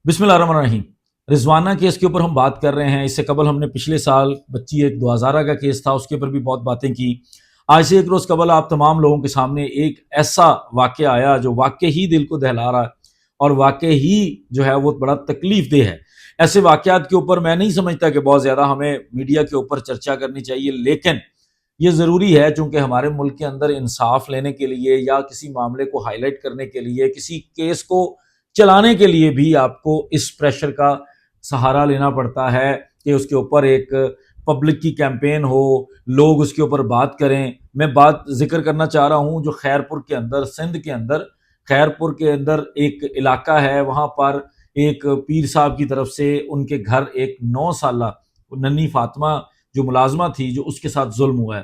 بسم اللہ الرحمن الرحیم۔ رضوانہ کیس کے اوپر ہم بات کر رہے ہیں۔ اس سے قبل ہم نے پچھلے سال بچی ایک 2000 کا کیس تھا، اس کے اوپر بھی بہت باتیں کی۔ آج سے ایک روز قبل آپ تمام لوگوں کے سامنے ایک ایسا واقعہ آیا جو واقع ہی دل کو دہلا رہا ہے اور واقع ہی جو ہے وہ بڑا تکلیف دہ ہے۔ ایسے واقعات کے اوپر میں نہیں سمجھتا کہ بہت زیادہ ہمیں میڈیا کے اوپر چرچا کرنی چاہیے، لیکن یہ ضروری ہے چونکہ ہمارے ملک کے اندر انصاف لینے کے لیے یا کسی معاملے کو ہائی لائٹ کرنے کے لیے، کسی کیس کو چلانے کے لیے بھی آپ کو اس پریشر کا سہارا لینا پڑتا ہے کہ اس کے اوپر ایک پبلک کی کیمپین ہو، لوگ اس کے اوپر بات کریں۔ میں بات ذکر کرنا چاہ رہا ہوں جو خیرپور کے اندر، سندھ کے اندر خیرپور کے اندر ایک علاقہ ہے، وہاں پر ایک پیر صاحب کی طرف سے ان کے گھر ایک 9 سالہ ننھی فاطمہ جو ملازمہ تھی، جو اس کے ساتھ ظلم ہوا ہے۔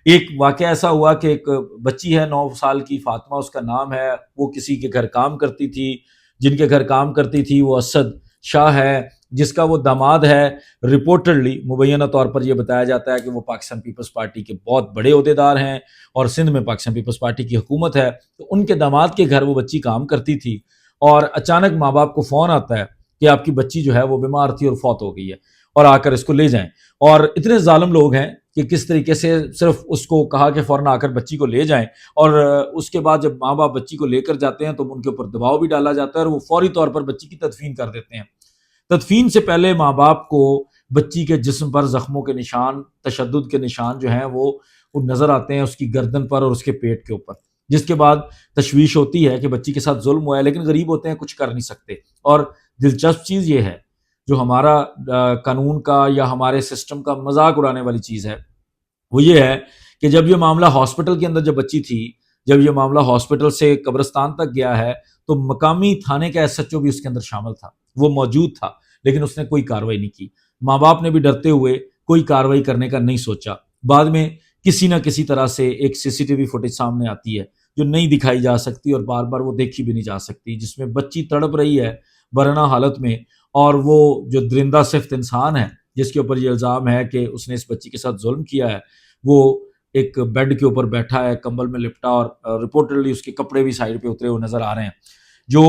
ایک واقعہ ایسا ہوا کہ ایک بچی ہے 9 سال کی، فاطمہ اس کا نام ہے، وہ کسی کے گھر کام کرتی تھی، جن کے گھر کام کرتی تھی وہ اسد شاہ ہے، جس کا وہ داماد ہے۔ رپورٹڈلی مبینہ طور پر یہ بتایا جاتا ہے کہ وہ پاکستان پیپلز پارٹی کے بہت بڑے عہدیدار ہیں اور سندھ میں پاکستان پیپلز پارٹی کی حکومت ہے۔ تو ان کے داماد کے گھر وہ بچی کام کرتی تھی اور اچانک ماں باپ کو فون آتا ہے کہ آپ کی بچی جو ہے وہ بیمار تھی اور فوت ہو گئی ہے اور آ کر اس کو لے جائیں۔ اور اتنے ظالم لوگ ہیں کہ کس طریقے سے صرف اس کو کہا کہ فوراً آ کر بچی کو لے جائیں، اور اس کے بعد جب ماں باپ بچی کو لے کر جاتے ہیں تو ان کے اوپر دباؤ بھی ڈالا جاتا ہے اور وہ فوری طور پر بچی کی تدفین کر دیتے ہیں۔ تدفین سے پہلے ماں باپ کو بچی کے جسم پر زخموں کے نشان، تشدد کے نشان جو ہیں وہ نظر آتے ہیں، اس کی گردن پر اور اس کے پیٹ کے اوپر، جس کے بعد تشویش ہوتی ہے کہ بچی کے ساتھ ظلم ہوا ہے، لیکن غریب ہوتے ہیں، کچھ کر نہیں سکتے۔ اور دلچسپ چیز یہ ہے جو ہمارا قانون کا یا ہمارے سسٹم کا مذاق اڑانے والی چیز ہے، وہ یہ ہے کہ جب یہ معاملہ ہاسپٹل کے اندر جب بچی تھی، جب یہ معاملہ ہاسپٹل سے قبرستان تک گیا ہے تو مقامی تھانے کا ایس ایچ او بھی اس کے اندر شامل تھا، وہ موجود تھا، لیکن اس نے کوئی کارروائی نہیں کی۔ ماں باپ نے بھی ڈرتے ہوئے کوئی کارروائی کرنے کا نہیں سوچا۔ بعد میں کسی نہ کسی طرح سے ایک سی سی ٹی وی فوٹیج سامنے آتی ہے جو نہیں دکھائی جا سکتی اور بار بار وہ دیکھی بھی نہیں جا سکتی، جس میں بچی تڑپ رہی ہے برہنہ حالت میں، اور وہ جو درندہ صفت انسان ہے جس کے اوپر یہ الزام ہے کہ اس نے اس بچی کے ساتھ ظلم کیا ہے، وہ ایک بیڈ کے اوپر بیٹھا ہے، کمبل میں لپٹا، اور رپورٹڈلی اس کے کپڑے بھی سائڈ پہ اترے ہوئے نظر آ رہے ہیں، جو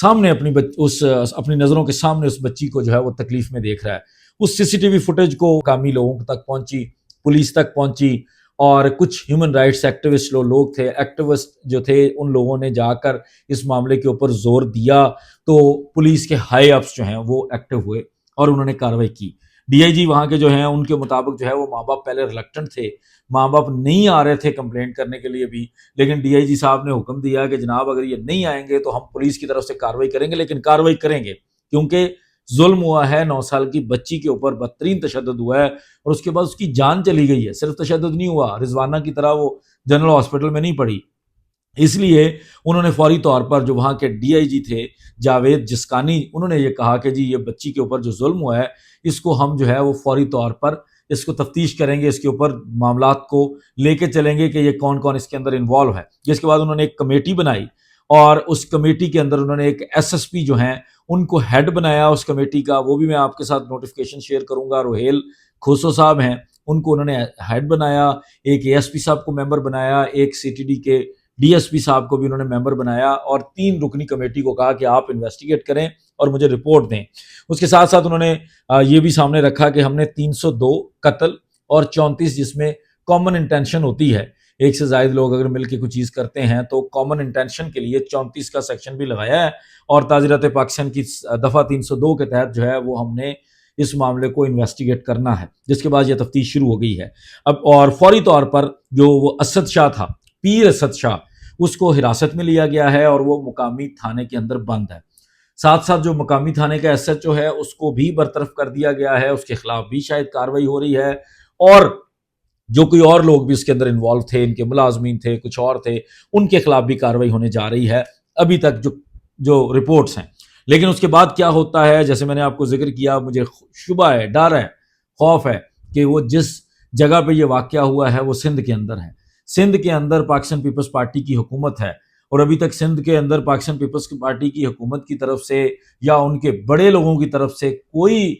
سامنے اپنی نظروں کے سامنے اس بچی کو جو ہے وہ تکلیف میں دیکھ رہا ہے۔ اس سی سی ٹی وی فوٹیج کو مقامی لوگوں تک پہنچی، پولیس تک پہنچی، اور کچھ ہیومن رائٹس ایکٹیوسٹ لوگ تھے، ایکٹیوسٹ جو تھے، ان لوگوں نے جا کر اس معاملے کے اوپر زور دیا تو پولیس کے ہائی اپس جو ہیں وہ ایکٹیو ہوئے اور انہوں نے کارروائی کی۔ ڈی آئی جی وہاں کے جو ہیں ان کے مطابق جو ہے وہ ماں باپ پہلے ریلکٹنٹ تھے، ماں باپ نہیں آ رہے تھے کمپلینٹ کرنے کے لیے بھی، لیکن ڈی آئی جی صاحب نے حکم دیا کہ جناب اگر یہ نہیں آئیں گے تو ہم پولیس کی طرف سے کارروائی کریں گے، لیکن کارروائی کریں گے کیونکہ ظلم ہوا ہے 9 سال کی بچی کے اوپر، بدترین تشدد ہوا ہے اور اس کے بعد اس کی جان چلی گئی ہے۔ صرف تشدد نہیں ہوا، رضوانہ کی طرح وہ جنرل ہاسپٹل میں نہیں پڑی، اس لیے انہوں نے فوری طور پر جو وہاں کے ڈی آئی جی تھے جاوید جسکانی، انہوں نے یہ کہا کہ جی یہ بچی کے اوپر جو ظلم ہوا ہے اس کو ہم جو ہے وہ فوری طور پر اس کو تفتیش کریں گے، اس کے اوپر معاملات کو لے کے چلیں گے کہ یہ کون کون اس کے اندر انوالو ہے۔ جس کے بعد انہوں نے ایک کمیٹی بنائی اور اس کمیٹی کے اندر انہوں نے ایک ایس ایس پی جو ہیں ان کو ہیڈ بنایا اس کمیٹی کا، وہ بھی میں آپ کے ساتھ نوٹیفیکیشن شیئر کروں گا، روہیل کھوسو صاحب ہیں، ان کو انہوں نے ہیڈ بنایا، ایک اے ایس پی صاحب کو ممبر بنایا، ایک سی ٹی ڈی کے ڈی ایس پی صاحب کو بھی انہوں نے ممبر بنایا، اور 3 رکنی کمیٹی کو کہا کہ آپ انویسٹیگیٹ کریں اور مجھے رپورٹ دیں۔ اس کے ساتھ ساتھ انہوں نے یہ بھی سامنے رکھا کہ ہم نے 302 قتل اور 34 جس میں کامن انٹینشن ہوتی ہے، ایک سے زائد لوگ اگر مل کے کوئی چیز کرتے ہیں تو کامن انٹینشن کے لیے 34 کا سیکشن بھی لگایا ہے، اور تعزیرات پاکستان کی دفعہ 302 کے تحت جو ہے وہ ہم نے اس معاملے کو انویسٹیگیٹ کرنا ہے، جس کے بعد یہ تفتیش شروع ہو گئی ہے اب۔ اور فوری طور پر جو وہ اسد شاہ تھا، پیر اسد شاہ، اس کو حراست میں لیا گیا ہے اور وہ مقامی تھانے کے اندر بند ہے۔ ساتھ ساتھ جو مقامی تھانے کا ایس ایچ او ہے اس کو بھی برطرف کر دیا گیا ہے، اس کے خلاف بھی شاید کارروائی ہو رہی ہے، اور جو کوئی اور لوگ بھی اس کے اندر انوالو تھے، ان کے ملازمین تھے، کچھ اور تھے، ان کے خلاف بھی کارروائی ہونے جا رہی ہے ابھی تک جو رپورٹس ہیں۔ لیکن اس کے بعد کیا ہوتا ہے، جیسے میں نے آپ کو ذکر کیا، مجھے شبہ ہے، ڈر ہے، خوف ہے کہ وہ جس جگہ پہ یہ واقعہ ہوا ہے وہ سندھ کے اندر ہے۔ سندھ کے اندر پاکستان پیپلز پارٹی کی حکومت ہے، اور ابھی تک سندھ کے اندر پاکستان پیپلز پارٹی کی حکومت کی طرف سے یا ان کے بڑے لوگوں کی طرف سے کوئی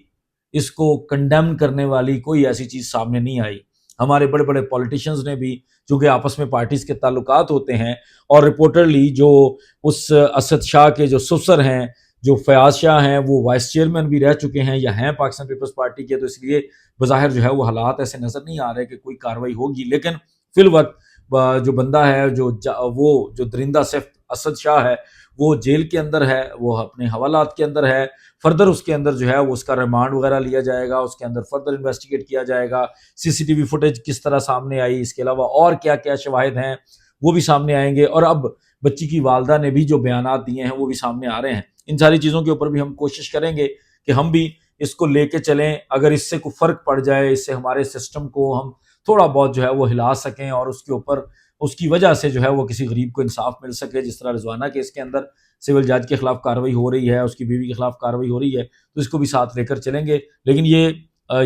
اس کو کنڈیم کرنے والی کوئی ایسی چیز سامنے نہیں آئی۔ ہمارے بڑے بڑے پولیٹیشنز نے بھی، چونکہ آپس میں پارٹیز کے تعلقات ہوتے ہیں، اور رپورٹرلی جو اس اسد شاہ کے جو سسر ہیں جو فیاض شاہ ہیں وہ وائس چیئرمین بھی رہ چکے ہیں یا ہیں پاکستان پیپلز پارٹی کے، تو اس لیے بظاہر جو ہے وہ حالات ایسے نظر نہیں آ رہے کہ کوئی کارروائی ہوگی، لیکن فی الوقت جو بندہ ہے وہ جو درندہ صفت اسد شاہ ہے وہ جیل کے اندر ہے، وہ اپنے حوالات کے اندر ہے، فردر اس کے اندر جو ہے وہ اس کا ریمانڈ وغیرہ لیا جائے گا، اس کے اندر فردر انویسٹیگیٹ کیا جائے گا، سی سی ٹی وی فوٹیج کس طرح سامنے آئی، اس کے علاوہ اور کیا کیا شواہد ہیں وہ بھی سامنے آئیں گے، اور اب بچی کی والدہ نے بھی جو بیانات دیے ہیں وہ بھی سامنے آ رہے ہیں۔ ان ساری چیزوں کے اوپر بھی ہم کوشش کریں گے کہ ہم بھی اس کو لے کے چلیں، اگر اس سے کوئی فرق پڑ جائے، اس سے ہمارے سسٹم کو ہم تھوڑا بہت جو ہے وہ ہلا سکیں، اور اس کے اوپر اس کی وجہ سے جو ہے وہ کسی غریب کو انصاف مل سکے، جس طرح رضوانہ کیس کے اندر سول جج کے خلاف کارروائی ہو رہی ہے، اس کی بیوی کے خلاف کارروائی ہو رہی ہے، تو اس کو بھی ساتھ لے کر چلیں گے۔ لیکن یہ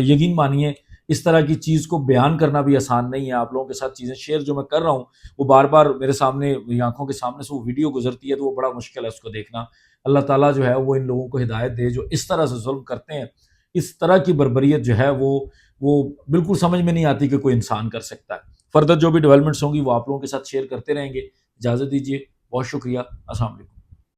یقین مانیے اس طرح کی چیز کو بیان کرنا بھی آسان نہیں ہے۔ آپ لوگوں کے ساتھ چیزیں شیئر جو میں کر رہا ہوں وہ بار بار میرے سامنے آنکھوں کے سامنے سے وہ ویڈیو گزرتی ہے، تو وہ بڑا مشکل ہے اس کو دیکھنا۔ اللہ تعالیٰ جو ہے وہ ان لوگوں کو ہدایت دے جو اس طرح سے ظلم کرتے ہیں، اس طرح کی بربریت جو ہے وہ بالکل سمجھ میں نہیں آتی کہ کوئی انسان کر سکتا ہے۔ فردر جو بھی ڈیولپمنٹس ہوں گی وہ آپ لوگوں کے ساتھ شیئر کرتے رہیں گے۔ اجازت دیجیے، بہت شکریہ، السلام علیکم۔